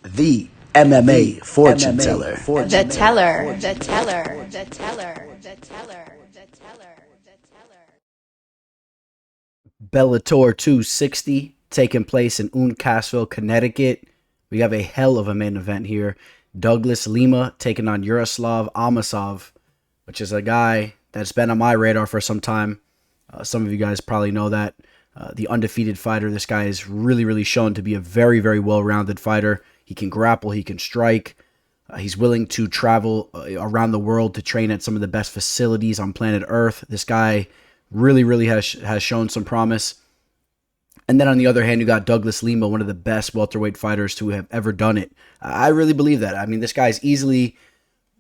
The MMA fortune teller. The teller, the teller, the teller, the teller, the teller, the teller. Bellator 260 taking place in Uncasville, Connecticut. We have a hell of a main event here. Douglas Lima taking on Yaroslav Amosov, which is a guy that's been on my radar for some time. Some of you guys probably know that. The undefeated fighter. This guy is really shown to be a very well-rounded fighter. He can grapple, he can strike. He's willing to travel around the world to train at some of the best facilities on planet Earth. This guy really has shown some promise. And then on the other hand, you got Douglas Lima, one of the best welterweight fighters to have ever done it. I really believe that. I mean, this guy is easily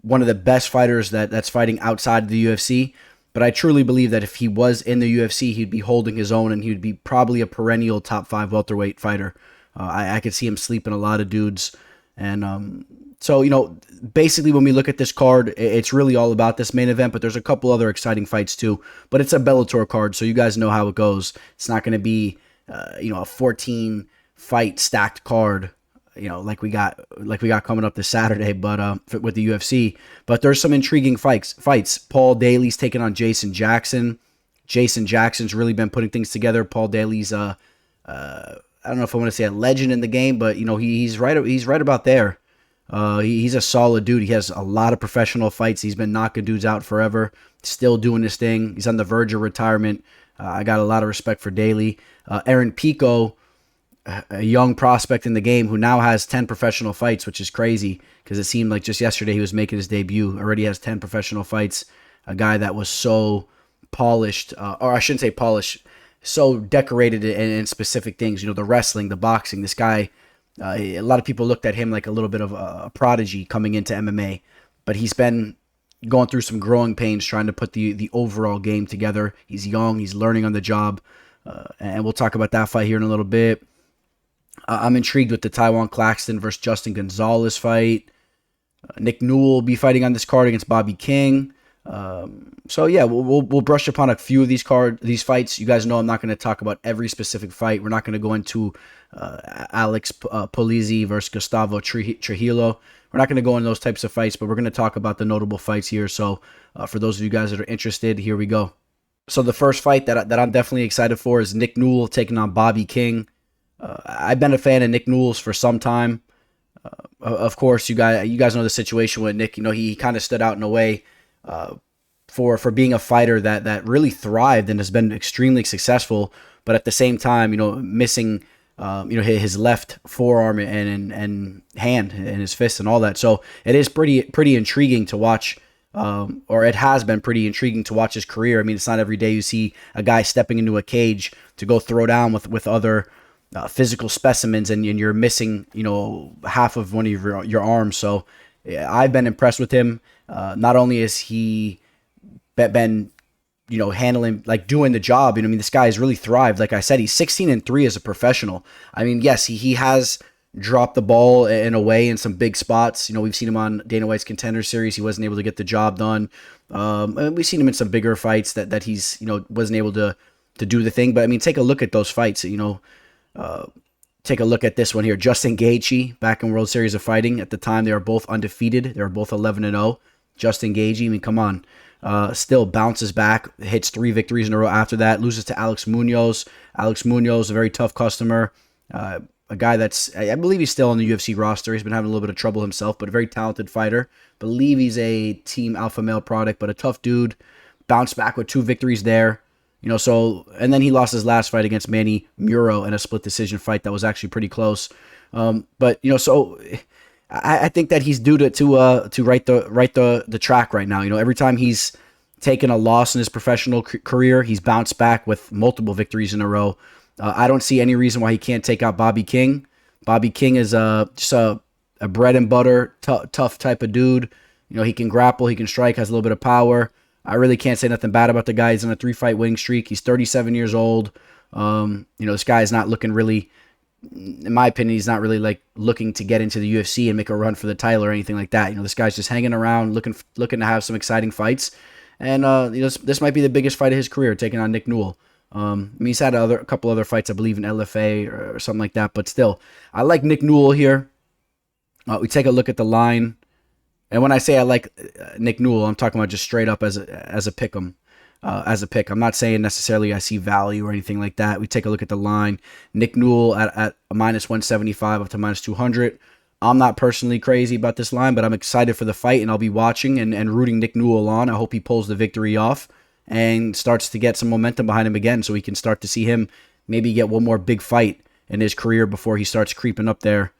one of the best fighters that's fighting outside of the UFC. But I truly believe that if he was in the UFC, he'd be holding his own and he'd be probably a perennial top 5 welterweight fighter. I could see him sleeping a lot of dudes. And so, basically when we look at this card, it's really all about this main event, but there's a couple other exciting fights too. But it's a Bellator card, so you guys know how it goes. It's not going to be, a 14 fight stacked card, like we got coming up this Saturday, but with the UFC. But there's some intriguing fights. Paul Daley's taking on Jason Jackson. Jason Jackson's really been putting things together. Paul Daley's I don't know if I want to say a legend in the game, but he's right. He's right about there. He's a solid dude. He has a lot of professional fights. He's been knocking dudes out forever. Still doing his thing. He's on the verge of retirement. I got a lot of respect for Daley. Aaron Pico, a young prospect in the game who now has 10 professional fights, which is crazy because it seemed like just yesterday he was making his debut. Already has 10 professional fights. A guy that was so polished, or I shouldn't say polished, so decorated in specific things. The wrestling, the boxing. This guy, a lot of people looked at him like a little bit of a prodigy coming into MMA, but he's been going through some growing pains trying to put the overall game together. He's young. He's learning on the job. And we'll talk about that fight here in a little bit. I'm intrigued with the Taiwan Claxton versus Justin Gonzalez fight. Nick Newell will be fighting on this card against Bobby King. So yeah, we'll brush upon a few of these fights. You guys know I'm not going to talk about every specific fight. We're not going to go into Alex Polizzi versus Gustavo Trujillo. We're not going to go into those types of fights, but we're going to talk about the notable fights here. So for those of you guys that are interested, here we go. So the first fight that I'm definitely excited for is Nick Newell taking on Bobby King. I've been a fan of Nick Newell's for some time. Of course, you guys know the situation with Nick. He kind of stood out in a way for being a fighter that really thrived and has been extremely successful, but at the same time, missing his left forearm and hand and his fist and all that. So it is pretty intriguing to watch. Or it has been pretty intriguing to watch his career. I mean, it's not every day you see a guy stepping into a cage to go throw down with other physical specimens, and you're missing, half of one of your arms. So yeah, I've been impressed with him. Not only is he been, handling, like doing the job, this guy has really thrived. Like I said, he's 16-3 as a professional. I mean, yes, he has dropped the ball in a way in some big spots. We've seen him on Dana White's Contender Series. He wasn't able to get the job done. And we've seen him in some bigger fights that he's, wasn't able to do the thing. But I mean, take a look at those fights, take a look at this one here. Justin Gaethje, back in World Series of Fighting. At the time, they were both undefeated. They were both 11-0. Justin Gaethje, I mean, come on. Still bounces back, hits 3 victories in a row after that, loses to Alex Munoz. Alex Munoz, a very tough customer. A guy that's, I believe he's still on the UFC roster. He's been having a little bit of trouble himself, but a very talented fighter. Believe he's a Team Alpha Male product, but a tough dude. Bounced back with 2 victories there. And then he lost his last fight against Manny Muro in a split decision fight that was actually pretty close. But so I think that he's due to right the track right now. Every time he's taken a loss in his professional career, he's bounced back with multiple victories in a row. I don't see any reason why he can't take out Bobby King. Bobby King is just a bread and butter, tough type of dude. He can grapple, he can strike, has a little bit of power. I really can't say nothing bad about the guy. He's on a 3-fight winning streak. He's 37 years old. This guy is not looking really, in my opinion, he's not really like looking to get into the UFC and make a run for the title or anything like that. This guy's just hanging around, looking to have some exciting fights. And this might be the biggest fight of his career, taking on Nick Newell. I mean, he's had a couple other fights, I believe, in LFA or something like that. But still, I like Nick Newell here. We take a look at the line. And when I say I like Nick Newell, I'm talking about just straight up as a pick 'em, as a pick. I'm not saying necessarily I see value or anything like that. We take a look at the line. Nick Newell at a -175 up to -200. I'm not personally crazy about this line, but I'm excited for the fight, and I'll be watching and rooting Nick Newell on. I hope he pulls the victory off and starts to get some momentum behind him again, so we can start to see him maybe get one more big fight in his career before he starts creeping up there.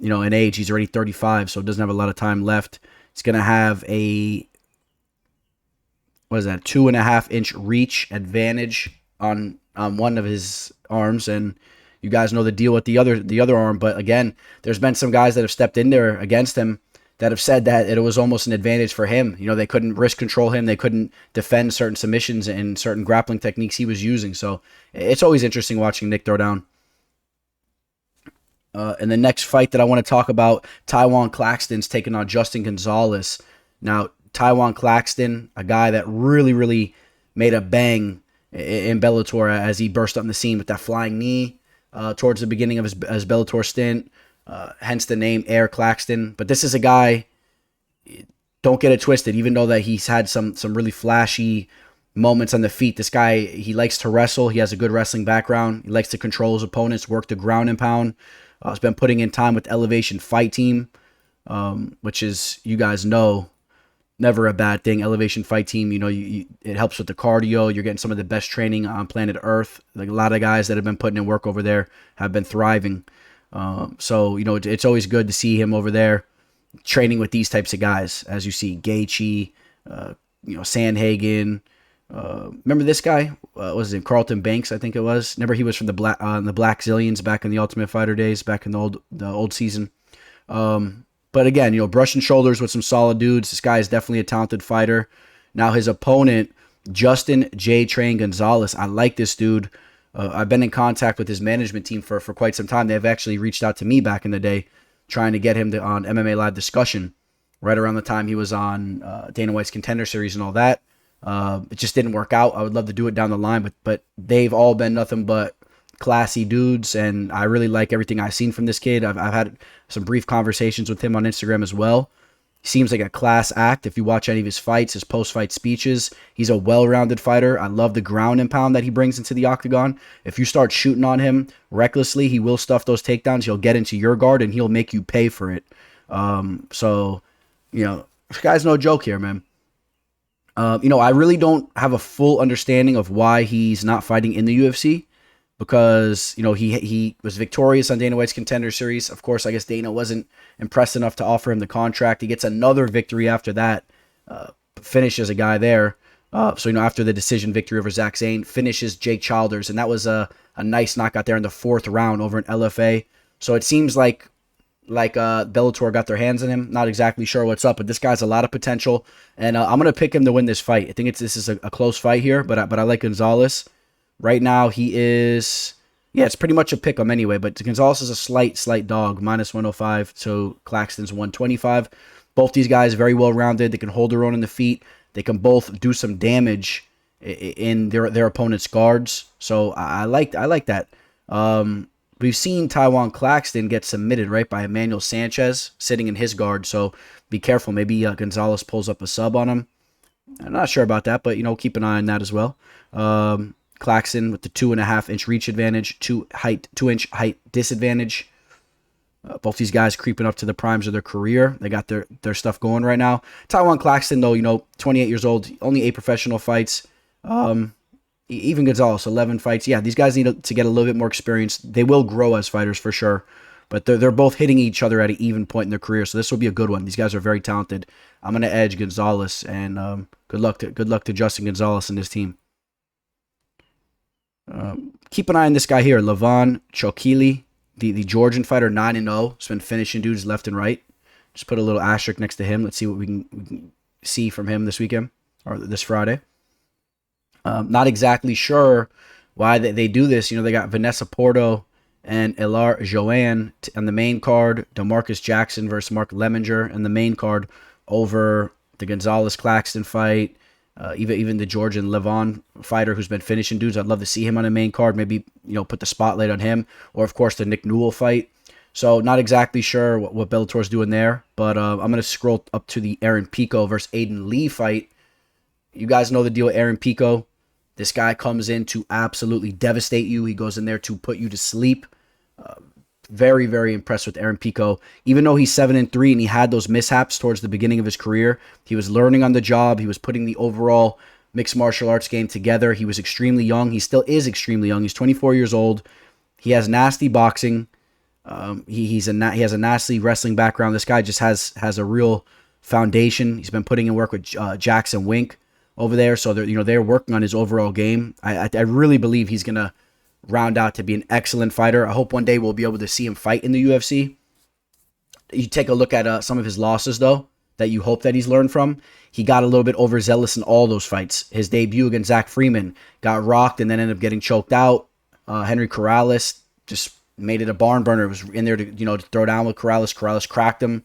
In age. He's already 35, so doesn't have a lot of time left. He's going to have a, 2.5-inch reach advantage on one of his arms, and you guys know the deal with the other arm. But again, there's been some guys that have stepped in there against him that have said that it was almost an advantage for him. They couldn't wrist control him. They couldn't defend certain submissions and certain grappling techniques he was using. So it's always interesting watching Nick throw down. And the next fight that I want to talk about, Taiwan Claxton's taking on Justin Gonzalez. Now, Taiwan Claxton, a guy that really, really made a bang in Bellator as he burst on the scene with that flying knee towards the beginning of his Bellator stint, hence the name Air Claxton. But this is a guy, don't get it twisted, even though that he's had some really flashy moments on the feet. This guy, he likes to wrestle. He has a good wrestling background. He likes to control his opponents, work the ground and pound. He's been putting in time with Elevation Fight Team, which is, you guys know, never a bad thing. Elevation Fight Team, it helps with the cardio. You're getting some of the best training on planet Earth. Like, a lot of guys that have been putting in work over there have been thriving. So it's always good to see him over there training with these types of guys. As you see, Gaethje, Sandhagen. Remember this guy? What was his name? Carlton Banks, I think it was. Remember, he was from the Black Zillions back in the Ultimate Fighter days, back in the old season. But again, brushing shoulders with some solid dudes. This guy is definitely a talented fighter. Now his opponent, Justin J. Train Gonzalez. I like this dude. I've been in contact with his management team for quite some time. They've actually reached out to me back in the day, trying to get him on MMA Live Discussion, right around the time he was on Dana White's Contender Series and all that. It just didn't work out. I would love to do it down the line, but they've all been nothing but classy dudes, and I really like everything I've seen from this kid. I've had some brief conversations with him on Instagram as well. He seems like a class act. If you watch any of his fights, his post-fight speeches, he's a well-rounded fighter. I love the ground and pound that he brings into the octagon. If you start shooting on him recklessly, he will stuff those takedowns. He'll get into your guard, and he'll make you pay for it. This guy's no joke here, man. I really don't have a full understanding of why he's not fighting in the UFC, because, he was victorious on Dana White's Contender Series. Of course, I guess Dana wasn't impressed enough to offer him the contract. He gets another victory after that, finishes a guy there. After the decision victory over Zach Zane, finishes Jake Childers, and that was a nice knockout there in the 4th round over an LFA. So it seems like Bellator got their hands on him. Not exactly sure what's up, but this guy's a lot of potential, and I'm gonna pick him to win this fight. I think this is a close fight here, but I like Gonzalez. Right now he is, it's pretty much a pick 'em anyway. But Gonzalez is a slight dog, -105 to Claxton's 125. Both these guys very well rounded. They can hold their own in the feet. They can both do some damage in their opponent's guards. So I like that. We've seen Taiwan Claxton get submitted, right, by Emmanuel Sanchez sitting in his guard. So be careful. Maybe Gonzalez pulls up a sub on him. I'm not sure about that, but, keep an eye on that as well. Claxton with the 2.5-inch reach advantage, 2-inch height disadvantage. Both these guys creeping up to the primes of their career. They got their stuff going right now. Taiwan Claxton, though, 28 years old, only 8 professional fights. Even Gonzalez, 11 fights. Yeah, these guys need to get a little bit more experience. They will grow as fighters for sure, but they're both hitting each other at an even point in their career, so this will be a good one. These guys are very talented. I'm gonna edge Gonzalez, and good luck to Justin Gonzalez and his team. Keep an eye on this guy here, Levon Chokili, the Georgian fighter, 9-0. He's been finishing dudes left and right. Just put a little asterisk next to him. Let's see what we can see from him this weekend or this Friday. Not exactly sure why they do this. They got Vanessa Porto and Elar Joanne on the main card. DeMarcus Jackson versus Mark Lemminger in the main card over the Gonzalez-Claxton fight. Even the Georgian Levon fighter who's been finishing dudes. I'd love to see him on the main card. Maybe, put the spotlight on him. Or, of course, the Nick Newell fight. So not exactly sure what Bellator's doing there, but I'm going to scroll up to the Aaron Pico versus Aiden Lee fight. You guys know the deal with Aaron Pico. This guy comes in to absolutely devastate you. He goes in there to put you to sleep. Very, very impressed with Aaron Pico. Even though he's 7-3 and he had those mishaps towards the beginning of his career, he was learning on the job. He was putting the overall mixed martial arts game together. He was extremely young. He still is extremely young. He's 24 years old. He has nasty boxing. He has a nasty wrestling background. This guy just has a real foundation. He's been putting in work with Jackson Wink over there, so they're working on his overall game. I really believe he's gonna round out to be an excellent fighter. I hope one day we'll be able to see him fight in the UFC. You take a look at some of his losses, though, that you hope that he's learned from. He got a little bit overzealous in all those fights. His debut against Zach Freeman got rocked and then ended up getting choked out. Henry Corrales just made it a barn burner. It was in there to throw down with Corrales. Corrales cracked him.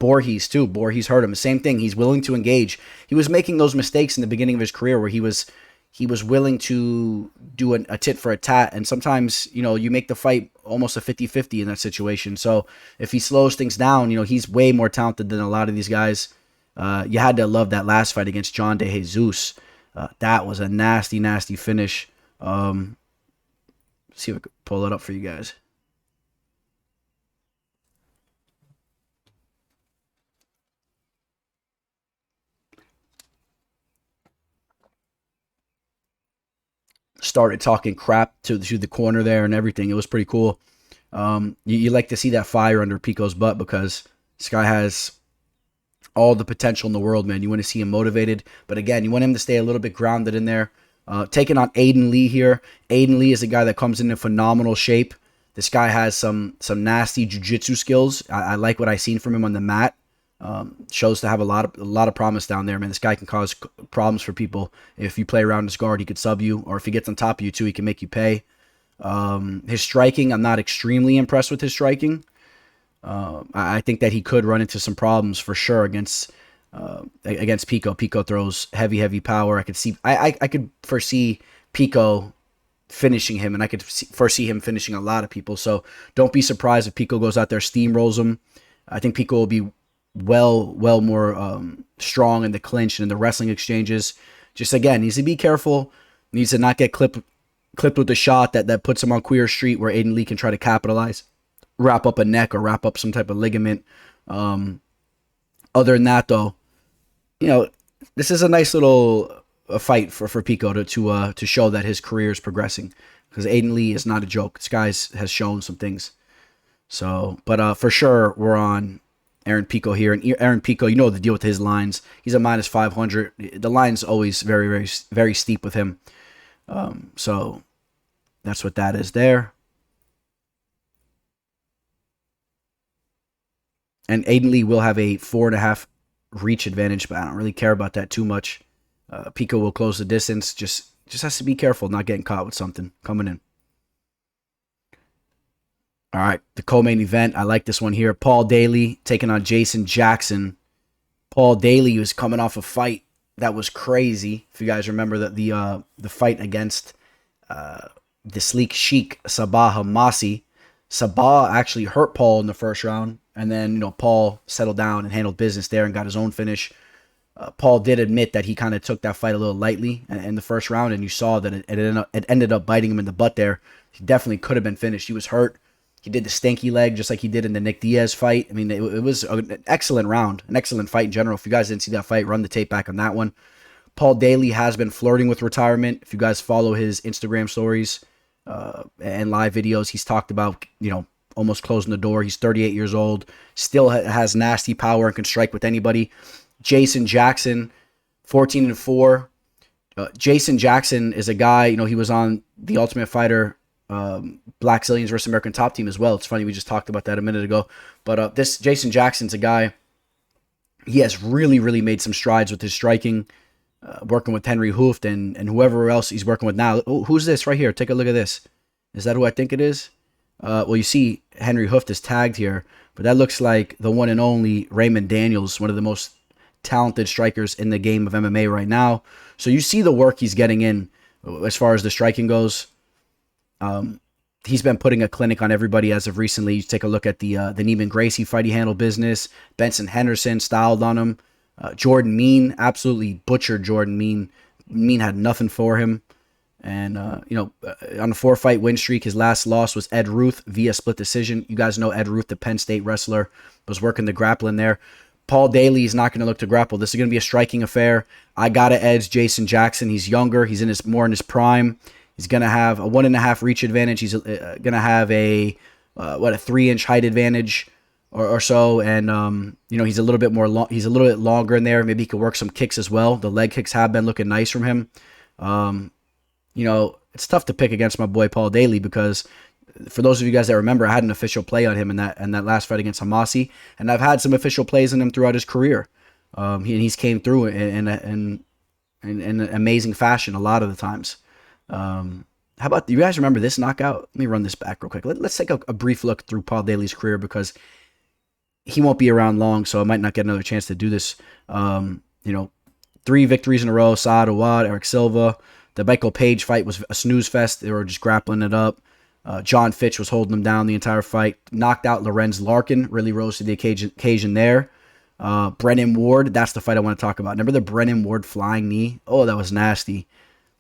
Borges too. Borges hurt him. The same thing. He's willing to engage. He was making those mistakes in the beginning of his career where he was willing to do a tit for a tat. And sometimes, you make the fight almost a 50-50 in that situation. So if he slows things down, he's way more talented than a lot of these guys. You had to love that last fight against John De Jesus. That was a nasty, nasty finish. See if I can pull it up for you guys. Started talking crap to the corner there and everything. It was pretty cool. You like to see that fire under Pico's butt because this guy has all the potential in the world, man. You want to see him motivated, but again, you want him to stay a little bit grounded in there. Taking on Aiden Lee here. Aiden Lee is a guy that comes in phenomenal shape. This guy has some nasty jiu-jitsu skills. I like what I've seen from him on the mat. Shows to have a lot of promise down there, man. This guy can cause problems for people. If you play around his guard, he could sub you, or if he gets on top of you too, he can make you pay. His striking, I'm not extremely impressed with his striking. I think that he could run into some problems for sure against Pico. Pico throws heavy power. I could foresee Pico finishing him, and I could foresee him finishing a lot of people. So don't be surprised if Pico goes out there, steamrolls him. I think Pico will be well more strong in the clinch and in the wrestling exchanges. Just again, needs to be careful. Needs to not get clipped with a shot that puts him on Queer Street where Aiden Lee can try to capitalize, wrap up a neck or wrap up some type of ligament. Other than that, though, this is a nice little fight for Pico to show that his career is progressing, because Aiden Lee is not a joke. This guy has shown some things. So, but for sure, we're on Aaron Pico here. And Aaron Pico, you know the deal with his lines. He's a minus 500. The line's always very, very, very steep with him. So that's what that is there. And Aiden Lee will have a 4.5 reach advantage, but I don't really care about that too much. Pico will close the distance. Just has to be careful not getting caught with something coming in. All right, the co-main event. I like this one here. Paul Daley taking on Jason Jackson. Paul Daley was coming off a fight that was crazy. If you guys remember the fight against the Sleek Sheik, Sabah Hamasi. Sabah actually hurt Paul in the first round, and then Paul settled down and handled business there and got his own finish. Paul did admit that he kind of took that fight a little lightly in the first round, and you saw that it ended up biting him in the butt there. He definitely could have been finished. He was hurt. He did the stanky leg just like he did in the Nick Diaz fight. I mean, it was an excellent round, an excellent fight in general. If you guys didn't see that fight, run the tape back on that one. Paul Daley has been flirting with retirement. If you guys follow his Instagram stories and live videos, he's talked about, almost closing the door. He's 38 years old, still has nasty power and can strike with anybody. Jason Jackson, 14-4. Jason Jackson is a guy, he was on The Ultimate Fighter, Black Zillions versus American Top Team as well. It's funny, we just talked about that a minute ago. But this Jason Jackson's a guy, he has really, really made some strides with his striking, working with Henry Hooft and whoever else he's working with now. Oh, who's this right here? Take a look at this. Is that who I think it is? Well, you see Henry Hooft is tagged here, but that looks like the one and only Raymond Daniels, one of the most talented strikers in the game of MMA right now. So you see the work he's getting in as far as the striking goes. he's been putting a clinic on everybody as of recently. You take a look at the Neiman Gracie fight, he handled business. Benson Henderson styled on him. Jordan Mean absolutely butchered Jordan Mean. Mean had nothing for him. And, on a 4-fight win streak, his last loss was Ed Ruth via split decision. You guys know Ed Ruth, the Penn State wrestler, was working the grappling there. Paul Daley is not going to look to grapple. This is going to be a striking affair. I got to edge Jason Jackson. He's younger. He's more in his prime. He's going to have a 1.5 reach advantage. He's going to have a 3-inch height advantage or so. And, he's a little bit more he's a little bit longer in there. Maybe he could work some kicks as well. The leg kicks have been looking nice from him. It's tough to pick against my boy Paul Daley because for those of you guys that remember, I had an official play on him in that last fight against Hamasi, and I've had some official plays on him throughout his career. He's came through in an amazing fashion a lot of the times. How about you guys remember this knockout? Let me run this back real quick. Let's take a brief look through Paul Daley's career because he won't be around long, so I might not get another chance to do this. 3 victories in a row: Saad Awad, Eric Silva. The Michael Page fight was a snooze fest. They were just grappling it up. John Fitch was holding him down the entire fight. Knocked out Lorenz Larkin. Really rose to the occasion there. Brennan Ward. That's the fight I want to talk about. Remember the Brennan Ward flying knee? Oh, that was nasty.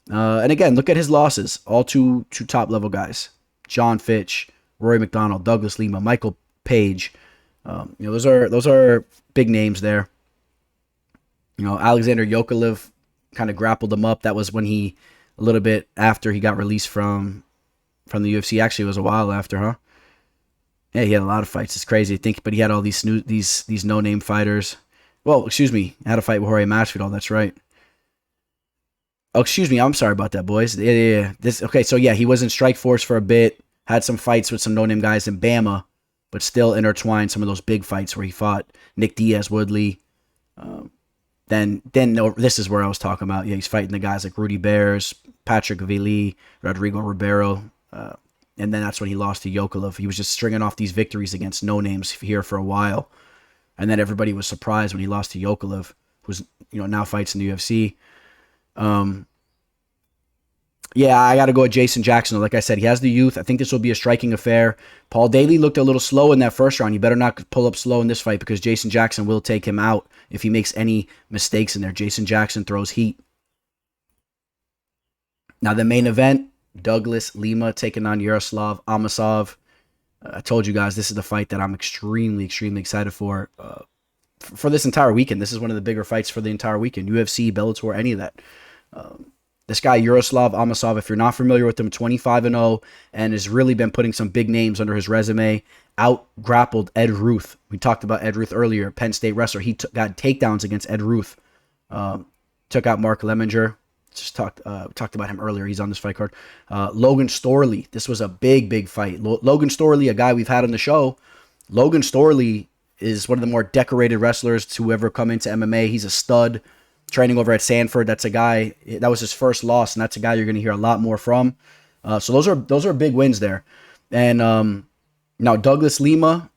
And again, look at his losses. All two top-level guys. John Fitch, Rory McDonald, Douglas Lima, Michael Page. Those are big names there. Alexander Yaroslav kind of grappled him up. That was when a little bit after he got released from the UFC. Actually, it was a while after, huh? Yeah, he had a lot of fights. It's crazy to think, but he had all these no-name fighters. Well, excuse me, I had a fight with Jorge Masvidal. That's right. Oh, excuse me. I'm sorry about that, boys. Yeah. He was in Strikeforce for a bit. Had some fights with some no-name guys in Bama, but still intertwined some of those big fights where he fought Nick Diaz, Woodley. Then this is where I was talking about. Yeah, he's fighting the guys like Rudy Bears, Patrick Vili, Rodrigo Ribeiro. And then that's when he lost to Yaroslav. He was just stringing off these victories against no-names here for a while. And then everybody was surprised when he lost to Yaroslav, who's now fights in the UFC. I got to go with Jason Jackson. Like I said, he has the youth. I think this will be a striking affair. Paul Daley looked a little slow in that first round. You better not pull up slow in this fight because Jason Jackson will take him out if he makes any mistakes in there. Jason Jackson throws heat. Now the main event, Douglas Lima taking on Yaroslav Amosov. I told you guys this is the fight that I'm extremely, extremely excited for this entire weekend. This is one of the bigger fights for the entire weekend. UFC, Bellator, any of that. This guy, Yaroslav Amosov, if you're not familiar with him, 25-0, and has really been putting some big names under his resume. Out-grappled Ed Ruth. We talked about Ed Ruth earlier, Penn State wrestler. He got takedowns against Ed Ruth. Took out Mark Lemminger. Just talked about him earlier. He's on this fight card. Logan Storley. This was a big, big fight. Logan Storley, a guy we've had on the show. Logan Storley is one of the more decorated wrestlers to ever come into MMA. He's a stud. Training over at Sanford, that's a guy, that was his first loss, and that's a guy you're going to hear a lot more from. So those are big wins there. And now Douglas Lima,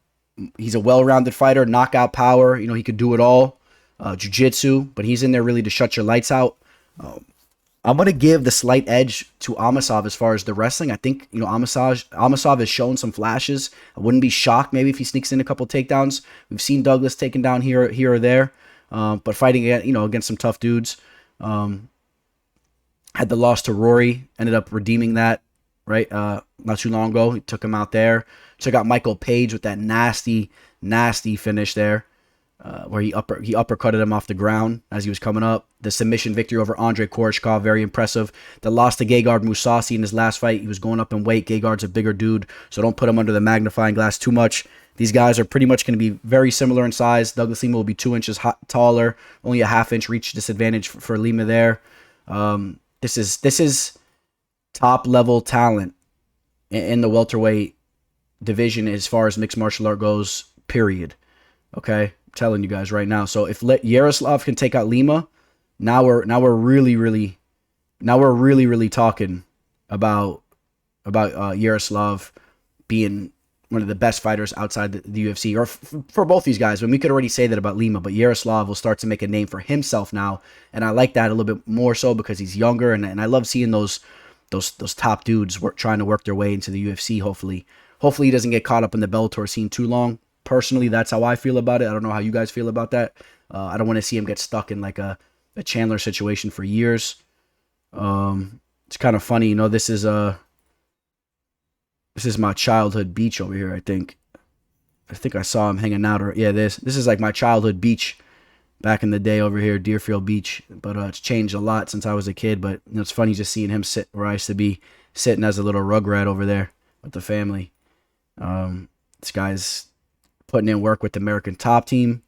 he's a well-rounded fighter, knockout power. He could do it all. Jiu-jitsu, but he's in there really to shut your lights out. I'm going to give the slight edge to Amosov as far as the wrestling. I think, Amosov has shown some flashes. I wouldn't be shocked maybe if he sneaks in a couple takedowns. We've seen Douglas taken down here or there. But fighting against some tough dudes. Had the loss to Rory, ended up redeeming that, right? Not too long ago. He took him out there. Took out Michael Page with that nasty, nasty finish there, where he uppercutted him off the ground as he was coming up. The submission victory over Andrei Koreshkov, very impressive. The loss to Gegard Mousasi in his last fight. He was going up in weight. Gegard's a bigger dude, so don't put him under the magnifying glass too much. These guys are pretty much going to be very similar in size. Douglas Lima will be 2 inches taller, only a half-inch reach disadvantage for Lima there. This is top-level talent in the welterweight division as far as mixed martial art goes, period. Okay? I'm telling you guys right now. So if Yaroslav can take out Lima, now we're really talking about Yaroslav being one of the best fighters outside the UFC, or for both these guys. We could already say that about Lima, but Yaroslav will start to make a name for himself now, and I like that a little bit more so because he's younger, and I love seeing those those top dudes trying to work their way into the UFC. Hopefully he doesn't get caught up in the Bellator scene too long. Personally, that's how I feel about it. I don't know how you guys feel about that. I don't want to see him get stuck in like a Chandler situation for years. It's kind of funny, this is my childhood beach over here. I think I saw him hanging out, or yeah, this is like my childhood beach back in the day over here, Deerfield Beach. But it's changed a lot since I was a kid. But it's funny just seeing him sit where I used to be sitting as a little rugrat over there with the family. This guy's putting in work with the American Top Team.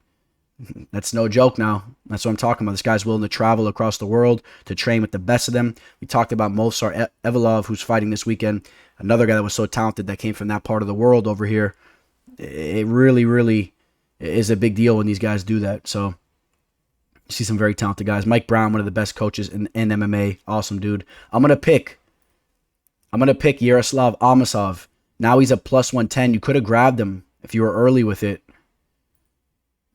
That's no joke now. That's what I'm talking about. This guy's willing to travel across the world to train with the best of them. We talked about Movsar Evloev, who's fighting this weekend. Another guy that was so talented that came from that part of the world over here. It really, really is a big deal when these guys do that. So you see some very talented guys. Mike Brown, one of the best coaches in MMA. Awesome dude. I'm gonna pick Yaroslav Amosov. Now he's a plus 110. You could have grabbed him if you were early with it.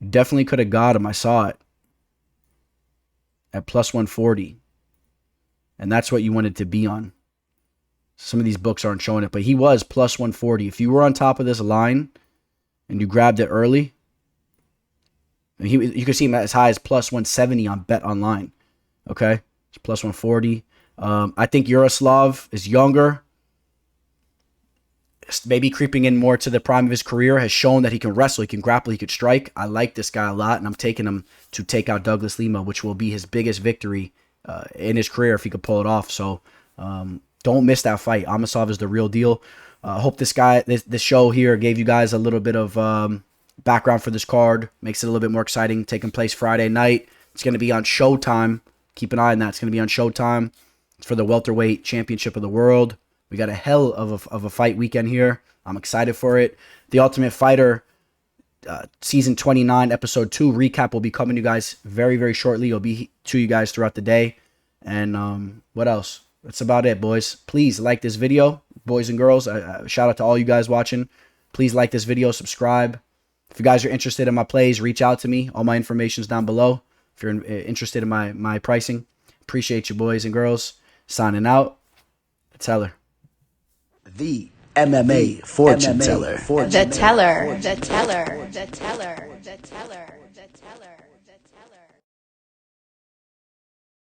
You definitely could have got him. I saw it at plus 140. And that's what you wanted to be on. Some of these books aren't showing it, but he was plus 140. If you were on top of this line and you grabbed it early, you could see him as high as plus 170 on Bet Online. Okay? It's plus 140. I think Yaroslav is younger. Maybe creeping in more to the prime of his career, has shown that he can wrestle, he can grapple, he could strike. I like this guy a lot, and I'm taking him to take out Douglas Lima, which will be his biggest victory in his career if he could pull it off. So don't miss that fight. Amosov is the real deal. I hope this show here gave you guys a little bit of background for this card. Makes it a little bit more exciting. Taking place Friday night. It's going to be on Showtime. Keep an eye on that. It's going to be on Showtime. It's for the welterweight championship of the world. We got a hell of a fight weekend here. I'm excited for it. The Ultimate Fighter Season 29, Episode 2 recap will be coming to you guys very, very shortly. It'll be to you guys throughout the day. And what else? That's about it, boys. Please like this video, boys and girls. Shout out to all you guys watching. Please like this video, subscribe. If you guys are interested in my plays, reach out to me. All my information is down below. If you're interested in my pricing, appreciate you, boys and girls. Signing out. The Teller. The MMA fortune teller. The teller.